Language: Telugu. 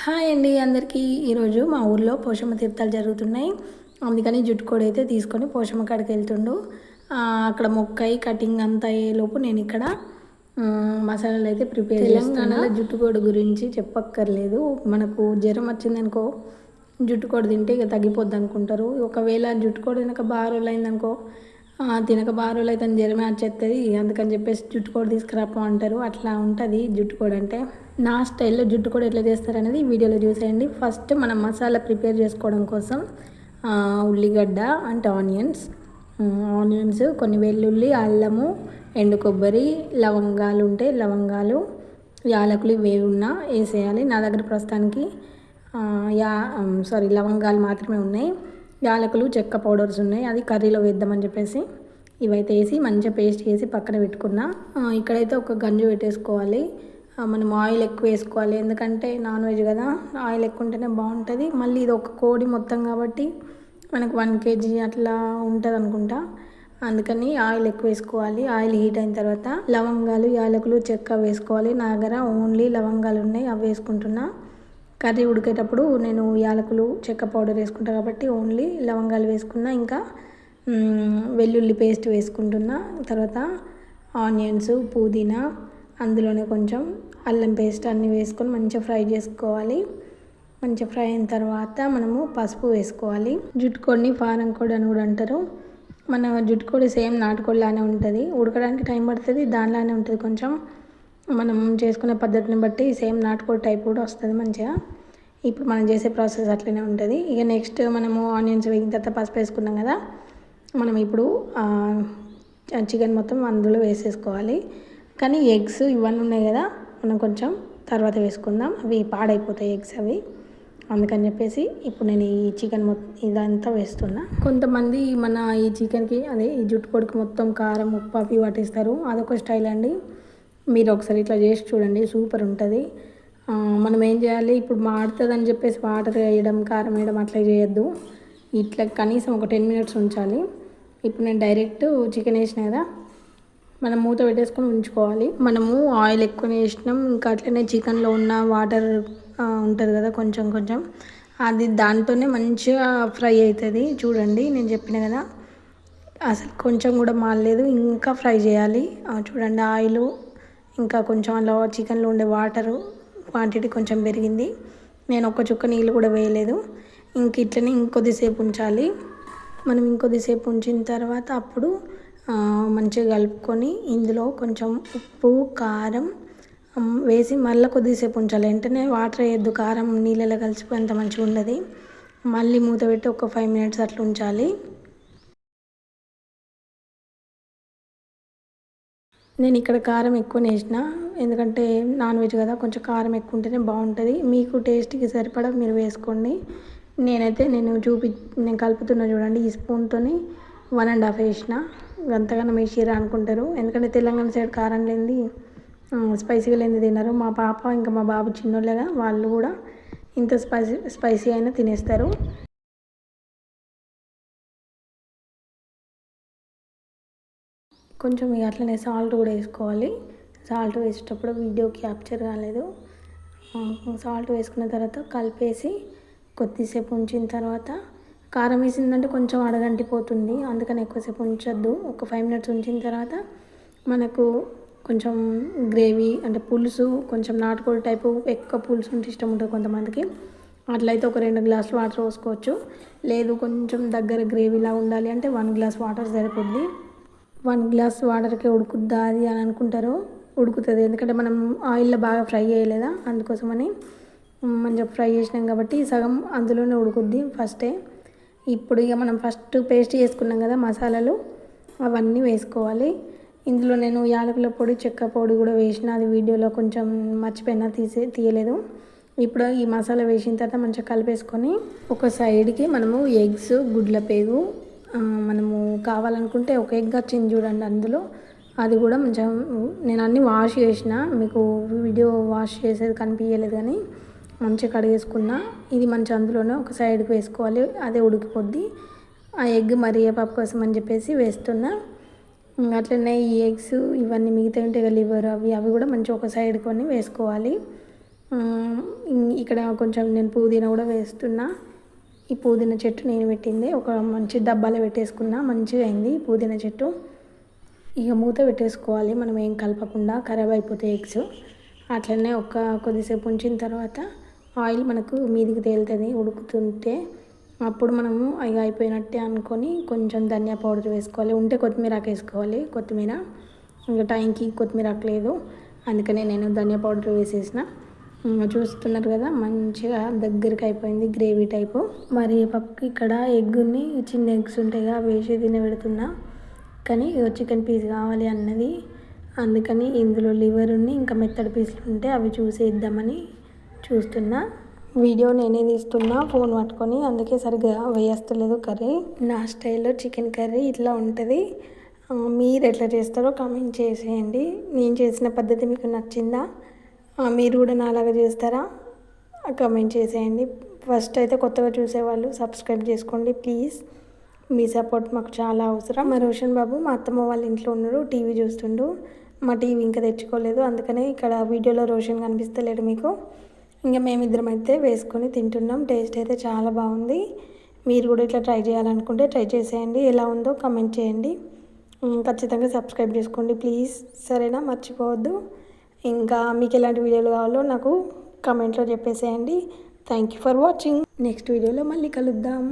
హాయ్ అండి అందరికీ. ఈరోజు మా ఊర్లో పోషమ్మ తీర్థాలు జరుగుతున్నాయి. అందుకని జుట్టుకోడి అయితే తీసుకొని పోషమ్మ కాడికి వెళ్తుండు. అక్కడ మొక్కై కటింగ్ అంతా అయ్యేలోపు నేను ఇక్కడ మసాలాలు అయితే ప్రిపేర్ చేస్తాను. తెలంగాణలో జుట్టుకోడి గురించి చెప్పక్కర్లేదు. మనకు జ్వరం వచ్చిందనుకో జుట్టుకోడి తింటే ఇక తగ్గిపోద్ది అనుకుంటారు. ఒకవేళ జుట్టుకోడి తినక బాగా రోజులు అయిందనుకో తినక బాగా రోజులు అయితే జ్వరమే వచ్చేస్తుంది. అందుకని చెప్పేసి జుట్టుకోడి తీసుకురాపో అంటారు. అట్లా ఉంటుంది జుట్టుకోడి అంటే. నా స్టైల్లో జుట్టుకోడి ఎట్లా చేస్తారనేది ఈ వీడియోలో చూసేయండి. ఫస్ట్ మనం మసాలా ప్రిపేర్ చేసుకోవడం కోసం ఉల్లిగడ్డ అంటే ఆనియన్స్, కొన్ని వెల్లుల్లి, అల్లము, ఎండు కొబ్బరి, లవంగాలు ఉంటే లవంగాలు, యాలకులు ఇవేవి ఉన్నా వేసేయాలి. నా దగ్గర ప్రస్తుతానికి లవంగాలు మాత్రమే ఉన్నాయి. యాలకులు, చెక్క పౌడర్స్ ఉన్నాయి. అది కర్రీలో వేద్దామని చెప్పేసి ఇవైతే వేసి మంచిగా పేస్ట్ చేసి పక్కన పెట్టుకున్నా. ఇక్కడైతే ఒక గంజు పెట్టేసుకోవాలి. మనం ఆయిల్ ఎక్కువ వేసుకోవాలి, ఎందుకంటే నాన్ వెజ్ కదా, ఆయిల్ ఎక్కువ ఉంటేనే బాగుంటుంది. మళ్ళీ ఇది ఒక కోడి మొత్తం కాబట్టి మనకు 1 kg అట్లా ఉంటుంది అనుకుంటా. అందుకని ఆయిల్ ఎక్కువ వేసుకోవాలి. ఆయిల్ హీట్ అయిన తర్వాత లవంగాలు, యాలకులు, చెక్క వేసుకోవాలి. నా దగ్గర ఓన్లీ లవంగాలు ఉన్నాయి, అవి వేసుకుంటున్నా. కర్రీ ఉడికేటప్పుడు నేను యాలకులు, చెక్క పౌడర్ వేసుకుంటాను కాబట్టి ఓన్లీ లవంగాలు వేసుకున్నా. ఇంకా వెల్లుల్లి పేస్ట్ వేసుకుంటున్నా. తర్వాత ఆనియన్స్, పుదీనా, అందులోనే కొంచెం అల్లం పేస్ట్ అన్నీ వేసుకొని మంచిగా ఫ్రై చేసుకోవాలి. మంచిగా ఫ్రై అయిన తర్వాత మనము పసుపు వేసుకోవాలి. జుట్టుకోడిని ఫారం కోడి అని కూడా అంటారు. మన జుట్టుకోడి సేమ్ నాటుకోడిలానే ఉంటుంది. ఉడకడానికి టైం పడుతుంది, దానిలానే ఉంటుంది కొంచెం. మనం చేసుకునే పద్ధతిని బట్టి సేమ్ నాటుకోడి టైప్ కూడా వస్తుంది మంచిగా. ఇప్పుడు మనం చేసే ప్రాసెస్ అట్లనే ఉంటుంది. ఇక నెక్స్ట్ మనము ఆనియన్స్ వేగిన తర్వాత పసుపు వేసుకున్నాం కదా, మనం ఇప్పుడు చికెన్ మొత్తం అందులో వేసేసుకోవాలి. కానీ ఎగ్స్ ఇవన్నీ ఉన్నాయి కదా, మనం కొంచెం తర్వాత వేసుకుందాం, అవి పాడైపోతాయి ఎగ్స్ అవి. అందుకని చెప్పేసి ఇప్పుడు నేను ఈ చికెన్ మొత్తం ఇదంతా వేస్తున్నా. కొంతమంది మన ఈ చికెన్కి ఈ జుట్టుకోడికి మొత్తం కారం, ఉప్పు అవి పట్టిస్తారు. అదొక స్టైల్ అండి. మీరు ఒకసారి ఇట్లా చేసి చూడండి, సూపర్ ఉంటుంది. మనం ఏం చేయాలి, ఇప్పుడు మాడుతుంది అని చెప్పేసి వాటర్ వేయడం, కారం వేయడం అట్లా చేయొద్దు. ఇట్లా కనీసం ఒక 10 minutes ఉంచాలి. ఇప్పుడు నేను డైరెక్ట్ చికెన్ వేసిన కదా, మనం మూత పెట్టేసుకొని ఉంచుకోవాలి. మనము ఆయిల్ ఎక్కువ వేసినాం, ఇంకా అట్లనే చికెన్లో ఉన్న వాటర్ ఉంటుంది కదా కొంచెం అది దాంతోనే మంచిగా ఫ్రై అవుతుంది. చూడండి నేను చెప్పిన కదా, అసలు కొంచెం కూడా మారలేదు, ఇంకా ఫ్రై చేయాలి. చూడండి ఆయిల్ ఇంకా కొంచెం అలా చికెన్లో ఉండే వాటరు క్వాంటిటీ కొంచెం పెరిగింది. నేను ఒక్క చుక్క నీళ్ళు కూడా వేయలేదు. ఇట్లనే ఇంకొద్దిసేపు ఉంచాలి. మనం ఇంకొద్దిసేపు ఉంచిన తర్వాత అప్పుడు మంచిగా కలుపుకొని ఇందులో కొంచెం ఉప్పు, కారం వేసి మళ్ళీ కొద్దిసేపు ఉంచాలి. వెంటనే వాటర్ వేయద్దు, కారం నీళ్ళలో కలిసిపోయేంత మంచిగా ఉండదు. మళ్ళీ మూత పెట్టి ఒక 5 minutes అట్లా ఉంచాలి. నేను ఇక్కడ కారం ఎక్కువ వేసిన, ఎందుకంటే నాన్ వెజ్ కదా, కొంచెం కారం ఎక్కువ ఉంటేనే బాగుంటుంది. మీకు టేస్ట్కి సరిపడా మీరు వేసుకోండి. నేను కలుపుతున్నా చూడండి, ఈ స్పూన్తో 1.5 వేసిన. అంతగానో వేసిరా అనుకుంటారు, ఎందుకంటే తెలంగాణ సైడ్ కారం లేనిది, స్పైసీగా లేనిది తినరు. మా పాప ఇంకా మా బాబు చిన్నోళ్ళగా, వాళ్ళు కూడా ఇంత స్పైసీ అయినా తినేస్తారు. కొంచెం అట్లనే సాల్ట్ కూడా వేసుకోవాలి. సాల్ట్ వేసేటప్పుడు వీడియో క్యాప్చర్ కాలేదు. సాల్ట్ వేసుకున్న తర్వాత కలిపేసి కొద్దిసేపు ఉంచిన తర్వాత, కారం వేసిందంటే కొంచెం అడగంటిపోతుంది, అందుకని ఎక్కువసేపు ఉంచొద్దు. ఒక 5 minutes ఉంచిన తర్వాత మనకు కొంచెం గ్రేవీ అంటే పులుసు, కొంచెం నాటుకోడి టైపు ఎక్కువ పులుసు ఉంటే ఇష్టం ఉంటుంది కొంతమందికి. అట్లయితే ఒక 2 glasses వాటర్ పోసుకోవచ్చు. లేదు కొంచెం దగ్గర గ్రేవీలా ఉండాలి అంటే 1 glass వాటర్ సరిపోద్ది. 1 glass వాటర్కే ఉడుకుద్దా అది అని అనుకుంటారు, ఉడుకుతుంది. ఎందుకంటే మనం ఆయిల్లో బాగా ఫ్రై చేయలేదా, అందుకోసమని మంచిగా ఫ్రై చేసినాం కాబట్టి సగం అందులోనే ఉడుకుద్ది ఫస్టే. ఇప్పుడు ఇక మనం ఫస్ట్ పేస్ట్ చేసుకున్నాం కదా మసాలాలు, అవన్నీ వేసుకోవాలి. ఇందులో నేను యాలకుల పొడి, చెక్క పొడి కూడా వేసిన, అది వీడియోలో కొంచెం మర్చిపోయినా తీయలేదు. ఇప్పుడు ఈ మసాలా వేసిన తర్వాత మంచిగా కలిపేసుకొని ఒక సైడ్కి మనము ఎగ్స్, గుడ్ల పేగు, మనము కావాలనుకుంటే ఒక ఎగ్ వచ్చింది చూడండి అందులో, అది కూడా మంచిగా నేను అన్నీ వాష్ చేసిన, మీకు వీడియో వాష్ చేసేది కనిపించలేదు కానీ మంచిగా కడిగేసుకున్నా. ఇది మంచిగా అందులోనే ఒక సైడ్కి వేసుకోవాలి, అదే ఉడికిపోద్ది. ఆ ఎగ్ మరిగేపాకు కోసం అని చెప్పేసి వేస్తున్నా. అట్లనే ఈ ఎగ్స్ ఇవన్నీ మిగతా ఉంటాయి కదా, లివర్ అవి కూడా మంచిగా ఒక సైడ్ కొని వేసుకోవాలి. ఇక్కడ కొంచెం నేను పుదీనా కూడా వేస్తున్నా. ఈ పుదీనా చెట్టు నేను పెట్టింది, ఒక మంచి డబ్బాలో పెట్టేసుకున్నా. మంచిగా అయింది పుదీనా చెట్టు. ఇక మూత పెట్టేసుకోవాలి, మనం ఏం కలపకుండా, ఖరాబ్ అయిపోతాయి ఎగ్స్. అట్లనే కొద్దిసేపు ఉంచిన తర్వాత ఆయిల్ మనకు మీదికి తేలుతుంది ఉడుకుతుంటే. అప్పుడు మనము ఇక అయిపోయినట్టే అనుకొని కొంచెం ధనియా పౌడర్ వేసుకోవాలి. ఉంటే కొత్తిమీరాకు వేసుకోవాలి. కొత్తిమీర ఇంకా టైంకి కొత్తిమీరాకు లేదు, అందుకనే నేను ధనియా పౌడర్ వేసేసిన. చూస్తున్నారు కదా, మంచిగా దగ్గరికి అయిపోయింది గ్రేవీ టైపు. మరి పప్పుకి ఇక్కడ ఎగ్గుని చిన్న ఎగ్స్ ఉంటాయి అవి వేసి తినబెడుతున్నా. కానీ చికెన్ పీస్ కావాలి అన్నది, అందుకని ఇందులో లివర్ ఉంది, ఇంకా మెత్తడి పీసులు ఉంటే అవి చూసేద్దామని చూస్తున్నా. వీడియో నేనే తీస్తున్నా ఫోన్ పట్టుకొని, అందుకే సరిగ్గా వేయస్తలేదు కర్రీ. నా స్టైల్లో చికెన్ కర్రీ ఇట్లా ఉంటుంది. మీరు ఎట్లా చేస్తారో కామెంట్ చేసేయండి. నేను చేసిన పద్ధతి మీకు నచ్చిందా? మీరు కూడా నాలాగా చేస్తారా? కామెంట్ చేసేయండి. ఫస్ట్ అయితే కొత్తగా చూసేవాళ్ళు సబ్స్క్రైబ్ చేసుకోండి ప్లీజ్. మీ సపోర్ట్ మాకు చాలా అవసరం. మా రోషన్ బాబు మా అత్తమ్మ వాళ్ళ ఇంట్లో ఉన్నాడు, టీవీ చూస్తుండు. మా టీవీ ఇంకా తెచ్చుకోలేదు, అందుకనే ఇక్కడ వీడియోలో రోషన్ కనిపిస్తలేడు మీకు. ఇంకా మేమిద్దరం అయితే వేసుకొని తింటున్నాం. టేస్ట్ అయితే చాలా బాగుంది. మీరు కూడా ఇట్లా ట్రై చేయాలనుకుంటే ట్రై చేసేయండి. ఎలా ఉందో కామెంట్ చేయండి. ఖచ్చితంగా సబ్స్క్రైబ్ చేసుకోండి ప్లీజ్, సరేనా? మర్చిపోవద్దు. ఇంకా మీకు ఎలాంటి వీడియోలు కావాలో నాకు కామెంట్లో చెప్పేసేయండి. Thank you for watching. Next వీడియోలో మళ్ళీ కలుద్దాం.